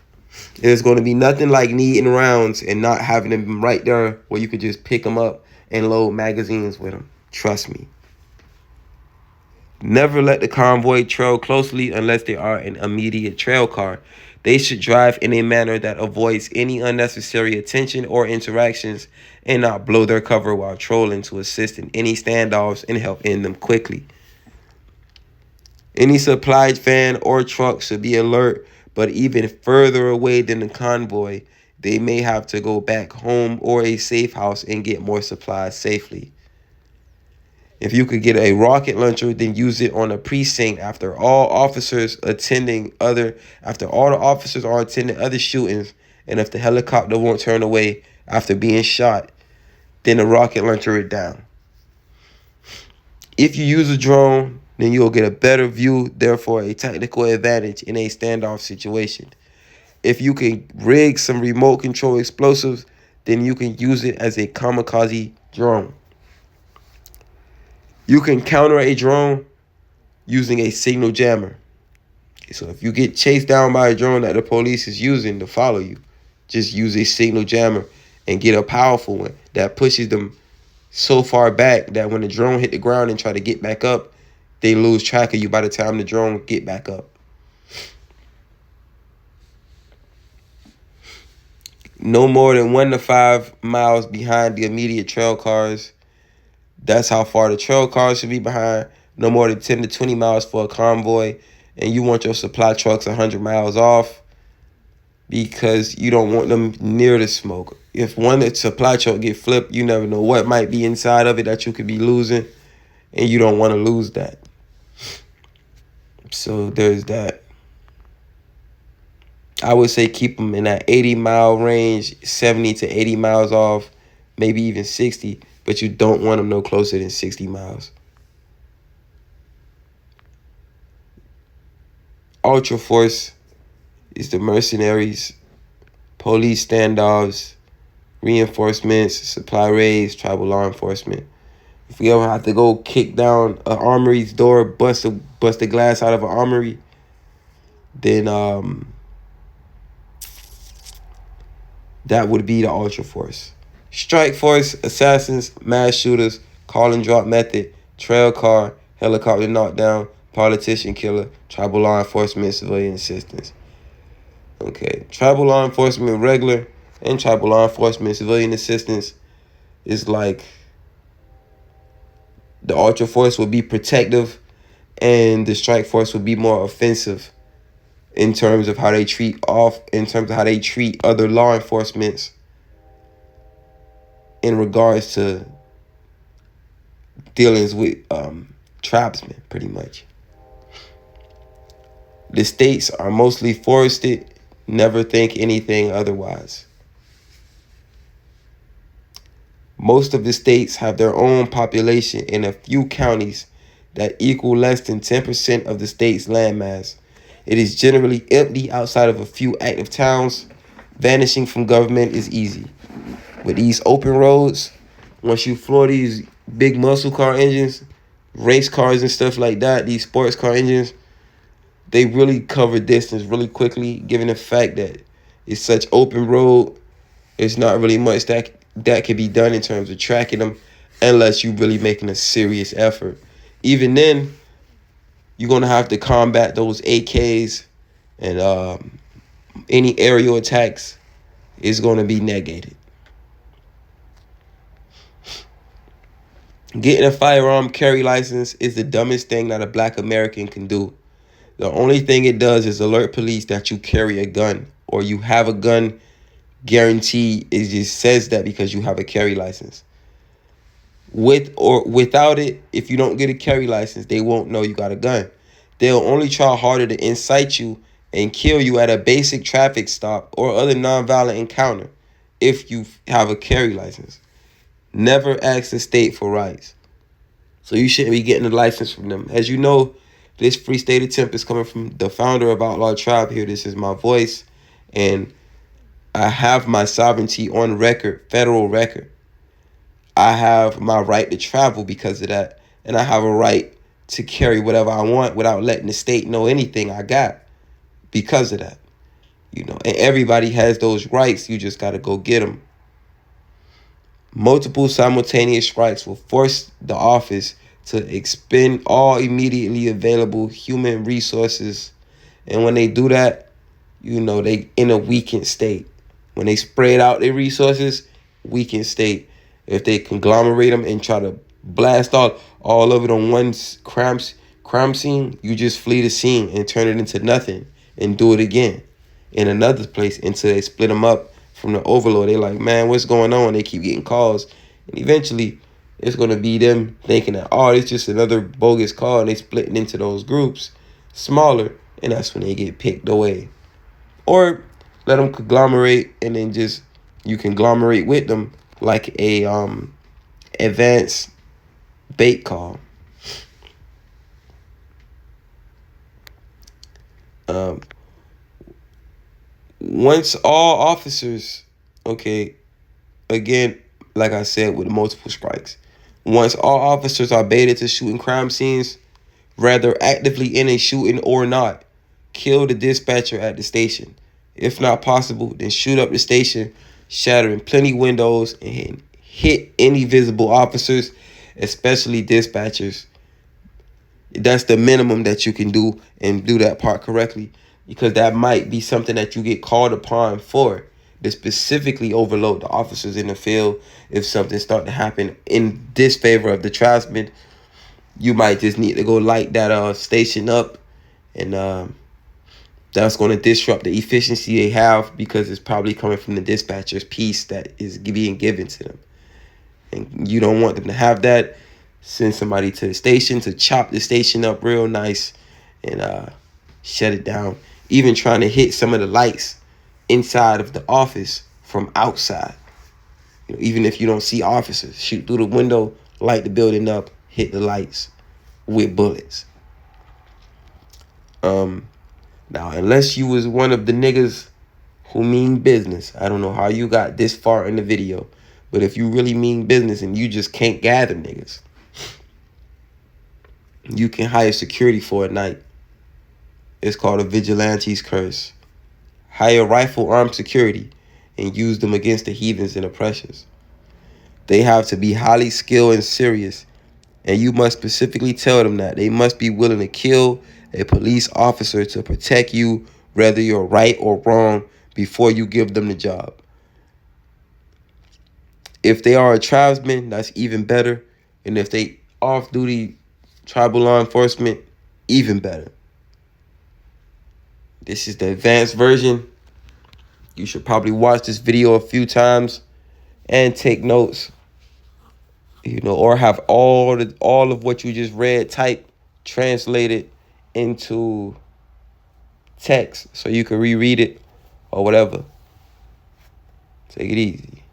There's going to be nothing like needing rounds and not having them right there where you could just pick them up and load magazines with them. Trust me. Never let the convoy trail closely unless they are an immediate trail car. They should drive in a manner that avoids any unnecessary attention or interactions and not blow their cover while trolling to assist in any standoffs and help end them quickly. Any supply van or truck should be alert, but even further away than the convoy, they may have to go back home or a safe house and get more supplies safely. If you could get a rocket launcher, then use it on a precinct after all the officers are attending other shootings, and if the helicopter won't turn away after being shot, then the rocket launcher it down. If you use a drone, then you'll get a better view, therefore a tactical advantage in a standoff situation. If you can rig some remote control explosives, then you can use it as a kamikaze drone. You can counter a drone using a signal jammer. So if you get chased down by a drone that the police is using to follow you, just use a signal jammer and get a powerful one that pushes them so far back that when the drone hit the ground and try to get back up, they lose track of you by the time the drone get back up. No more than 1 to 5 miles behind the immediate trail cars. That's how far the trail cars should be behind. No more than 10 to 20 miles for a convoy. And you want your supply trucks 100 miles off because you don't want them near the smoke. If one supply truck get flipped, you never know what might be inside of it that you could be losing, and you don't want to lose that. So there's that. I would say keep them in that 80-mile range, 70 to 80 miles off, maybe even 60, but you don't want them no closer than 60 miles. Ultra Force is the mercenaries, police standoffs, reinforcements, supply raids, tribal law enforcement. If we ever have to go kick down an armory's door, bust the glass out of an armory, then that would be the Ultra Force. Strike Force, assassins, mass shooters, call and drop method, trail car, helicopter knockdown, politician killer, tribal law enforcement, civilian assistance. Okay, tribal law enforcement regular and tribal law enforcement civilian assistance is like the Ultra Force would be protective and the Strike Force would be more offensive in terms of how they treat other law enforcements in regards to dealings with tribesmen, pretty much. The states are mostly forested. Never think anything otherwise. Most of the states have their own population in a few counties that equal less than 10% of the state's landmass. It is generally empty outside of a few active towns. Vanishing from government is easy. With these open roads, once you floor these big muscle car engines, race cars and stuff like that, these sports car engines, they really cover distance really quickly, given the fact that it's such open road. It's not really much that can be done in terms of tracking them unless you're really making a serious effort. Even then, you're going to have to combat those AKs and any aerial attacks is going to be negated. Getting a firearm carry license is the dumbest thing that a black American can do. The only thing it does is alert police that you carry a gun or you have a gun. Guaranteed, it just says that because you have a carry license. With or without it, if you don't get a carry license, they won't know you got a gun. They'll only try harder to incite you and kill you at a basic traffic stop or other nonviolent encounter if you have a carry license. Never ask the state for rights. So you shouldn't be getting a license from them. As you know, this free state attempt is coming from the founder of Outlaw Tribe here. This is my voice. And I have my sovereignty on record, federal record. I have my right to travel because of that. And I have a right to carry whatever I want without letting the state know anything I got because of that. You know, and everybody has those rights. You just got to go get them. Multiple simultaneous strikes will force the office to expend all immediately available human resources. And when they do that, you know, they in a weakened state. When they spread out their resources, weakened state. If they conglomerate them and try to blast all of it on one crime scene, you just flee the scene and turn it into nothing and do it again in another place until they split them up from the overload. They like, man, what's going on? They keep getting calls. And eventually, it's going to be them thinking that, oh, it's just another bogus call. And they splitting into those groups, smaller. And that's when they get picked away. Or let them conglomerate and then just you conglomerate with them like a advanced bait call. Once all officers, okay, again, like I said, with multiple strikes, once all officers are baited to shooting crime scenes, rather actively in a shooting or not, kill the dispatcher at the station. If not possible, then shoot up the station, shattering plenty windows and hit any visible officers, especially dispatchers. That's the minimum that you can do and do that part correctly, because that might be something that you get called upon for. to specifically overload the officers in the field. If something start to happen in disfavor of the tribesmen, you might just need to go light that station up, and that's going to disrupt the efficiency they have, because it's probably coming from the dispatcher's piece that is being given to them. And you don't want them to have that. Send somebody to the station to chop the station up real nice and shut it down. Even trying to hit some of the lights inside of the office from outside. Even if you don't see officers, shoot through the window, light the building up, hit the lights with bullets. Now, unless you was one of the niggas who mean business, I don't know how you got this far in the video, but if you really mean business and you just can't gather niggas, you can hire security for a night. It's called a vigilante's curse. Hire rifle armed security and use them against the heathens and oppressors. They have to be highly skilled and serious, and you must specifically tell them that they must be willing to kill a police officer to protect you, whether you're right or wrong, before you give them the job. If they are a tribesman, that's even better. And if they off-duty tribal law enforcement, even better. This is the advanced version. You should probably watch this video a few times and take notes. Or have all of what you just read typed, translated into text so you can reread it or whatever. Take it easy.